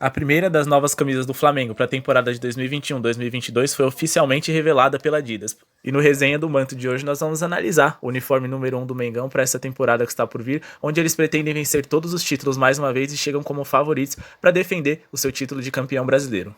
A primeira das novas camisas do Flamengo para a temporada de 2021-2022 foi oficialmente revelada pela Adidas. E no resenha do manto de hoje nós vamos analisar o uniforme número 1 do Mengão para essa temporada que está por vir, onde eles pretendem vencer todos os títulos mais uma vez e chegam como favoritos para defender o seu título de campeão brasileiro.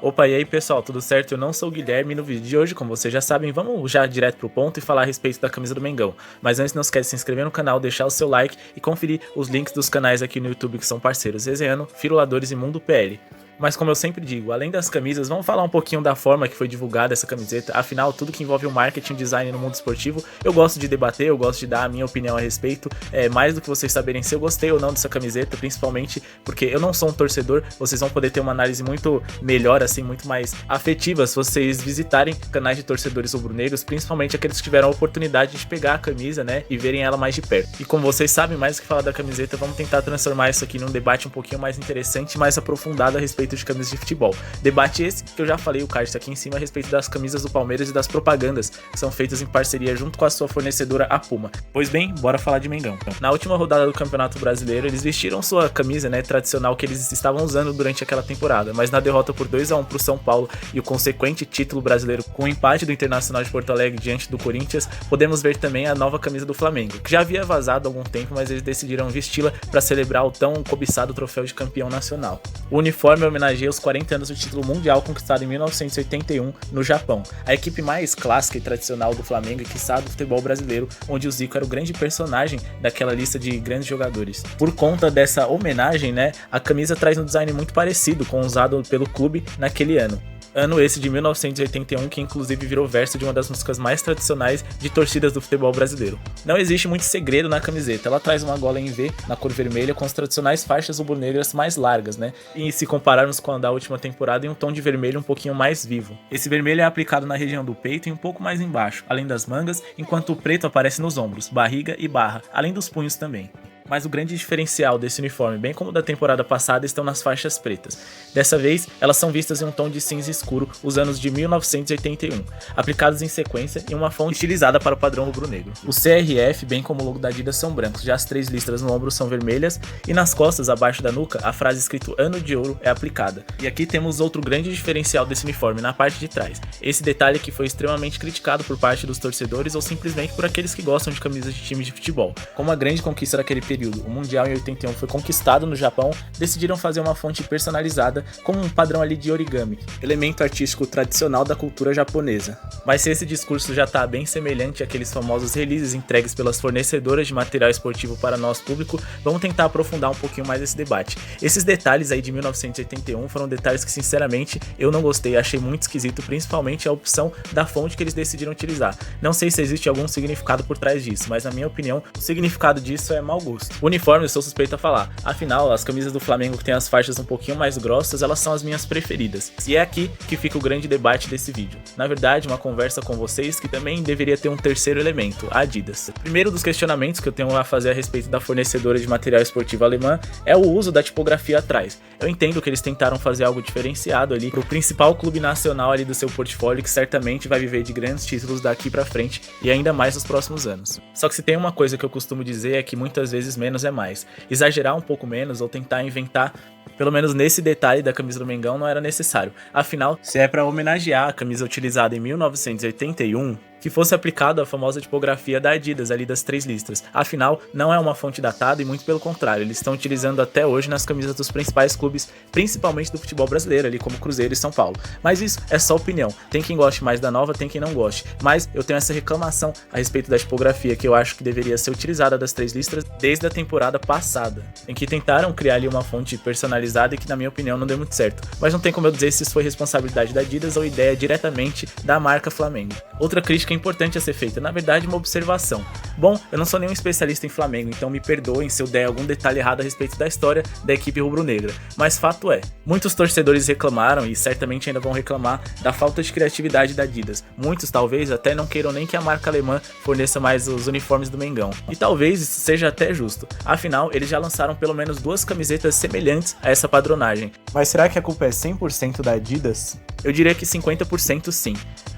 Opa, e aí pessoal, tudo certo? Eu não sou o Guilherme e no vídeo de hoje, como vocês já sabem, vamos já direto pro ponto e falar a respeito da camisa do Mengão. Mas antes não esquece de se inscrever no canal, deixar o seu like e conferir os links dos canais aqui no YouTube que são parceiros: Resenhando, Firuladores e Mundo PL. Mas como eu sempre digo, além das camisas, vamos falar um pouquinho da forma que foi divulgada essa camiseta. Afinal, tudo que envolve o marketing e design no mundo esportivo, eu gosto de debater, eu gosto de dar a minha opinião a respeito. Mais do que vocês saberem se eu gostei ou não dessa camiseta, principalmente porque eu não sou um torcedor, vocês vão poder ter uma análise muito melhor, assim, muito mais afetiva se vocês visitarem canais de torcedores rubro-negros, principalmente aqueles que tiveram a oportunidade de pegar a camisa, né, e verem ela mais de perto. E como vocês sabem, mais do que falar da camiseta, vamos tentar transformar isso aqui num debate um pouquinho mais interessante, mais aprofundado a respeito de camisas de futebol. Debate esse que eu já falei, o card tá aqui em cima, a respeito das camisas do Palmeiras e das propagandas que são feitas em parceria junto com a sua fornecedora, a Puma. Pois bem, bora falar de Mengão. Na última rodada do Campeonato Brasileiro, eles vestiram sua camisa, né, tradicional que eles estavam usando durante aquela temporada, mas na derrota por 2-1 pro São Paulo e o consequente título brasileiro com o empate do Internacional de Porto Alegre diante do Corinthians, podemos ver também a nova camisa do Flamengo, que já havia vazado há algum tempo, mas eles decidiram vesti-la para celebrar o tão cobiçado troféu de campeão nacional. O uniforme homenageia os 40 anos do título mundial conquistado em 1981 no Japão, a equipe mais clássica e tradicional do Flamengo e quiçá do futebol brasileiro, onde o Zico era o grande personagem daquela lista de grandes jogadores. Por conta dessa homenagem, né, a camisa traz um design muito parecido com o usado pelo clube naquele ano. Ano esse de 1981, que inclusive virou verso de uma das músicas mais tradicionais de torcidas do futebol brasileiro. Não existe muito segredo na camiseta, ela traz uma gola em V na cor vermelha com as tradicionais faixas rubro-negras mais largas, né? E se compararmos com a da última temporada, em um tom de vermelho um pouquinho mais vivo. Esse vermelho é aplicado na região do peito e um pouco mais embaixo, além das mangas, enquanto o preto aparece nos ombros, barriga e barra, além dos punhos também. Mas o grande diferencial desse uniforme, bem como da temporada passada, estão nas faixas pretas. Dessa vez, elas são vistas em um tom de cinza escuro, os anos de 1981, aplicados em sequência em uma fonte estilizada para o padrão rubro-negro. O CRF, bem como o logo da Adidas, são brancos, já as 3 listras no ombro são vermelhas, e nas costas, abaixo da nuca, a frase escrito Ano de Ouro é aplicada. E aqui temos outro grande diferencial desse uniforme, na parte de trás. Esse detalhe que foi extremamente criticado por parte dos torcedores ou simplesmente por aqueles que gostam de camisas de times de futebol. Como a grande conquista daquele período, o Mundial em 81 foi conquistado no Japão, decidiram fazer uma fonte personalizada com um padrão ali de origami, elemento artístico tradicional da cultura japonesa. Mas se esse discurso já está bem semelhante àqueles famosos releases entregues pelas fornecedoras de material esportivo para nosso público, vamos tentar aprofundar um pouquinho mais esse debate. Esses detalhes aí de 1981 foram detalhes que sinceramente eu não gostei, achei muito esquisito, principalmente a opção da fonte que eles decidiram utilizar. Não sei se existe algum significado por trás disso, mas na minha opinião o significado disso é mau gosto. O uniforme eu sou suspeito a falar, afinal as camisas do Flamengo que tem as faixas um pouquinho mais grossas, elas são as minhas preferidas. E é aqui que fica o grande debate desse vídeo. Na verdade, uma conversa com vocês que também deveria ter um terceiro elemento, a Adidas. Primeiro dos questionamentos que eu tenho a fazer a respeito da fornecedora de material esportivo alemã é o uso da tipografia atrás. Eu entendo que eles tentaram fazer algo diferenciado ali pro principal clube nacional ali do seu portfólio, que certamente vai viver de grandes títulos daqui pra frente e ainda mais nos próximos anos. Só que se tem uma coisa que eu costumo dizer é que muitas vezes menos é mais. Exagerar um pouco menos ou tentar inventar, pelo menos nesse detalhe da camisa do Mengão, não era necessário. Afinal, se é para homenagear a camisa utilizada em 1981, que fosse aplicado a famosa tipografia da Adidas, ali das 3 listras. Afinal, não é uma fonte datada e muito pelo contrário, eles estão utilizando até hoje nas camisas dos principais clubes, principalmente do futebol brasileiro, ali como Cruzeiro e São Paulo. Mas isso é só opinião, tem quem goste mais da nova, tem quem não goste. Mas eu tenho essa reclamação a respeito da tipografia, que eu acho que deveria ser utilizada das 3 listras desde a temporada passada, em que tentaram criar ali uma fonte personalizada e que na minha opinião não deu muito certo. Mas não tem como eu dizer se isso foi responsabilidade da Adidas ou ideia diretamente da marca Flamengo. Outra crítica importante a ser feita, na verdade uma observação. Bom, eu não sou nenhum especialista em Flamengo, então me perdoem se eu der algum detalhe errado a respeito da história da equipe rubro-negra, mas fato é, muitos torcedores reclamaram e certamente ainda vão reclamar da falta de criatividade da Adidas. Muitos talvez até não queiram nem que a marca alemã forneça mais os uniformes do Mengão, e talvez isso seja até justo, afinal eles já lançaram pelo menos 2 camisetas semelhantes a essa padronagem. Mas será que a culpa é 100% da Adidas? Eu diria que 50% sim.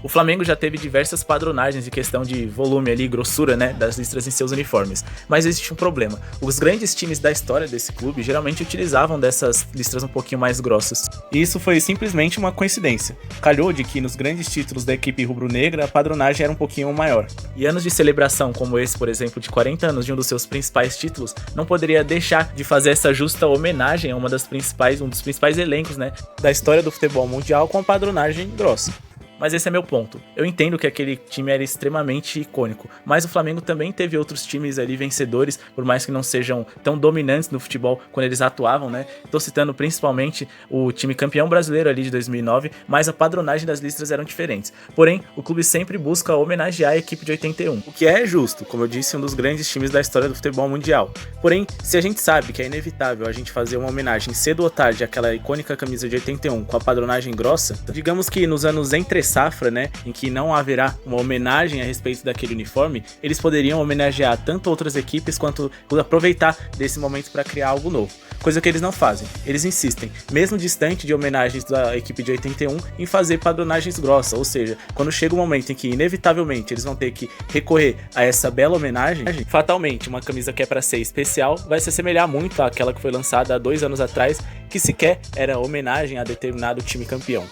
O Flamengo já teve diversas padronagens de questão de volume ali, grossura, né, das listras em seus uniformes. Mas existe um problema. Os grandes times da história desse clube geralmente utilizavam dessas listras um pouquinho mais grossas. E isso foi simplesmente uma coincidência. Calhou de que nos grandes títulos da equipe rubro-negra a padronagem era um pouquinho maior. E anos de celebração como esse, por exemplo, de 40 anos de um dos seus principais títulos, não poderia deixar de fazer essa justa homenagem a um dos principais elencos, né, da história do futebol mundial com a padronagem grossa. Mas esse é meu ponto. Eu entendo que aquele time era extremamente icônico, mas o Flamengo também teve outros times ali vencedores, por mais que não sejam tão dominantes no futebol quando eles atuavam, né? Tô citando principalmente o time campeão brasileiro ali de 2009, mas a padronagem das listras eram diferentes. Porém, o clube sempre busca homenagear a equipe de 81, o que é justo, como eu disse, um dos grandes times da história do futebol mundial. Porém, se a gente sabe que é inevitável a gente fazer uma homenagem cedo ou tarde àquela icônica camisa de 81 com a padronagem grossa, digamos que nos anos entre safra, né, em que não haverá uma homenagem a respeito daquele uniforme, eles poderiam homenagear tanto outras equipes quanto aproveitar desse momento para criar algo novo. Coisa que eles não fazem. Eles insistem, mesmo distante de homenagens da equipe de 81, em fazer padronagens grossas, ou seja, quando chega o momento em que inevitavelmente eles vão ter que recorrer a essa bela homenagem, fatalmente uma camisa que é para ser especial vai se assemelhar muito àquela que foi lançada há 2 anos atrás, que sequer era homenagem a determinado time campeão.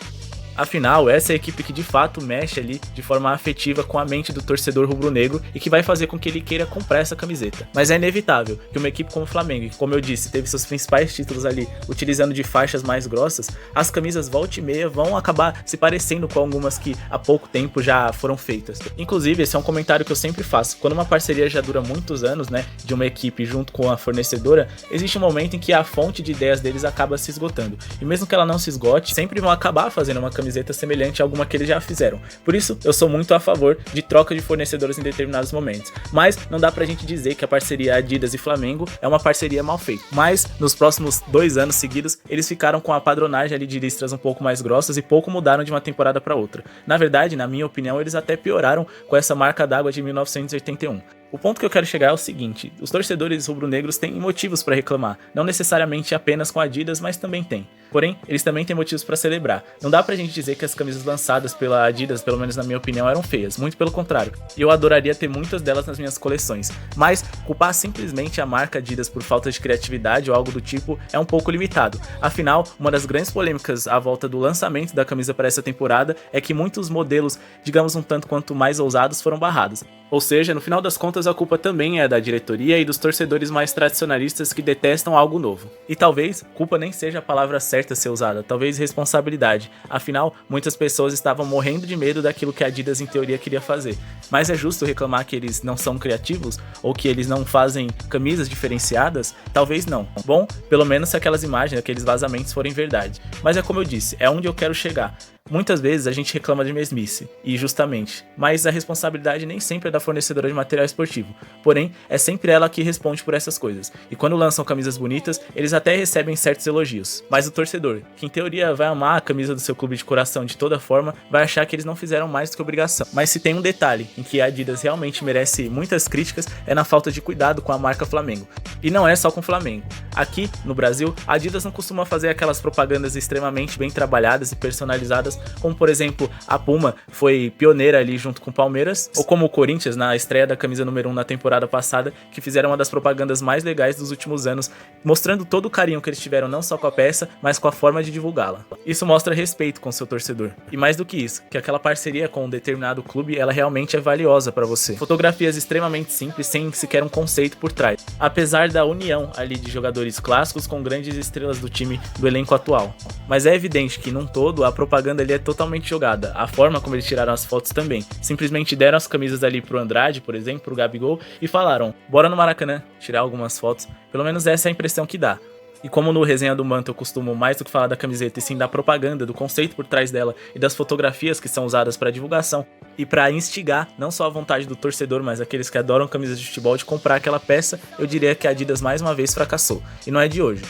Afinal, essa é a equipe que de fato mexe ali de forma afetiva com a mente do torcedor rubro-negro e que vai fazer com que ele queira comprar essa camiseta. Mas é inevitável que uma equipe como o Flamengo, que como eu disse, teve seus principais títulos ali utilizando de faixas mais grossas, as camisas volta e meia vão acabar se parecendo com algumas que há pouco tempo já foram feitas. Inclusive, esse é um comentário que eu sempre faço. Quando uma parceria já dura muitos anos, né, de uma equipe junto com a fornecedora, existe um momento em que a fonte de ideias deles acaba se esgotando. E mesmo que ela não se esgote, sempre vão acabar fazendo uma camiseta semelhante a alguma que eles já fizeram. Por isso, eu sou muito a favor de troca de fornecedores em determinados momentos. Mas não dá pra gente dizer que a parceria Adidas e Flamengo é uma parceria mal feita. Mas nos próximos 2 anos seguidos, eles ficaram com a padronagem ali de listras um pouco mais grossas e pouco mudaram de uma temporada para outra. Na verdade, na minha opinião, eles até pioraram com essa marca d'água de 1981. O ponto que eu quero chegar é o seguinte: os torcedores rubro-negros têm motivos para reclamar, não necessariamente apenas com a Adidas, mas também tem. Porém, eles também têm motivos para celebrar. Não dá pra gente dizer que as camisas lançadas pela Adidas, pelo menos na minha opinião, eram feias, muito pelo contrário. Eu adoraria ter muitas delas nas minhas coleções, mas culpar simplesmente a marca Adidas por falta de criatividade ou algo do tipo é um pouco limitado. Afinal, uma das grandes polêmicas à volta do lançamento da camisa para essa temporada é que muitos modelos, digamos um tanto quanto mais ousados, foram barrados. Ou seja, no final das contas a culpa também é da diretoria e dos torcedores mais tradicionalistas que detestam algo novo. E talvez culpa nem seja a palavra certa a ser usada, talvez responsabilidade. Afinal, muitas pessoas estavam morrendo de medo daquilo que a Adidas em teoria queria fazer. Mas é justo reclamar que eles não são criativos ou que eles não fazem camisas diferenciadas? Talvez não. Bom, pelo menos se aquelas imagens, aqueles vazamentos forem verdade. Mas é como eu disse, é onde eu quero chegar. Muitas vezes a gente reclama de mesmice, e justamente, mas a responsabilidade nem sempre é da fornecedora de material esportivo, porém é sempre ela que responde por essas coisas, e quando lançam camisas bonitas, eles até recebem certos elogios, mas o torcedor, que em teoria vai amar a camisa do seu clube de coração de toda forma, vai achar que eles não fizeram mais do que obrigação. Mas se tem um detalhe em que a Adidas realmente merece muitas críticas, é na falta de cuidado com a marca Flamengo, e não é só com o Flamengo. Aqui, no Brasil, a Adidas não costuma fazer aquelas propagandas extremamente bem trabalhadas e personalizadas, como por exemplo a Puma foi pioneira ali junto com o Palmeiras, ou como o Corinthians na estreia da camisa número 1 na temporada passada, que fizeram uma das propagandas mais legais dos últimos anos, mostrando todo o carinho que eles tiveram não só com a peça, mas com a forma de divulgá-la. Isso mostra respeito com seu torcedor. E mais do que isso, que aquela parceria com um determinado clube, ela realmente é valiosa para você. Fotografias extremamente simples, sem sequer um conceito por trás. Apesar da união ali de jogadores clássicos com grandes estrelas do time do elenco atual. Mas é evidente que num todo a propaganda ali é totalmente jogada, a forma como eles tiraram as fotos também. Simplesmente deram as camisas ali pro Andrade, por exemplo, pro Gabigol, e falaram, bora no Maracanã tirar algumas fotos. Pelo menos essa é a impressão que dá. E como no Resenha do Manto eu costumo mais do que falar da camiseta e sim da propaganda, do conceito por trás dela e das fotografias que são usadas para divulgação e para instigar não só a vontade do torcedor, mas aqueles que adoram camisas de futebol de comprar aquela peça, eu diria que a Adidas mais uma vez fracassou. E não é de hoje.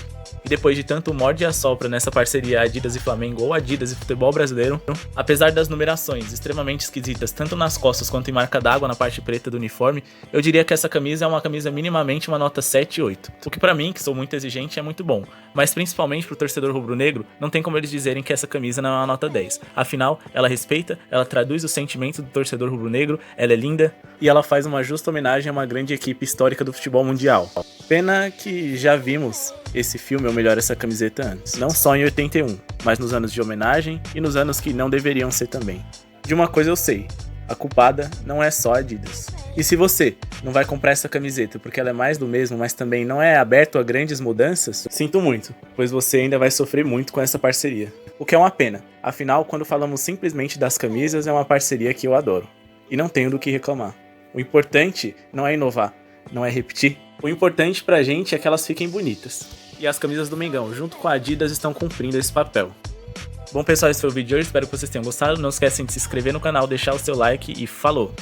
E depois de tanto morde e assopra nessa parceria Adidas e Flamengo ou Adidas e futebol brasileiro, apesar das numerações extremamente esquisitas tanto nas costas quanto em marca d'água na parte preta do uniforme, eu diria que essa camisa é uma camisa minimamente uma nota 7 e 8. O que pra mim, que sou muito exigente, é muito bom, mas principalmente pro torcedor rubro-negro, não tem como eles dizerem que essa camisa não é uma nota 10. Afinal, ela respeita, ela traduz o sentimento do torcedor rubro-negro, ela é linda e ela faz uma justa homenagem a uma grande equipe histórica do futebol mundial. Pena que já vimos esse filme, ou melhor, essa camiseta antes. Não só em 81, mas nos anos de homenagem e nos anos que não deveriam ser também. De uma coisa eu sei, a culpada não é só a Adidas. E se você não vai comprar essa camiseta porque ela é mais do mesmo, mas também não é aberto a grandes mudanças, sinto muito, pois você ainda vai sofrer muito com essa parceria. O que é uma pena, afinal, quando falamos simplesmente das camisas, é uma parceria que eu adoro. E não tenho do que reclamar. O importante não é inovar, não é repetir. O importante pra gente é que elas fiquem bonitas. E as camisas do Mengão, junto com a Adidas, estão cumprindo esse papel. Bom pessoal, esse foi o vídeo de hoje, espero que vocês tenham gostado. Não esquecem de se inscrever no canal, deixar o seu like e falou!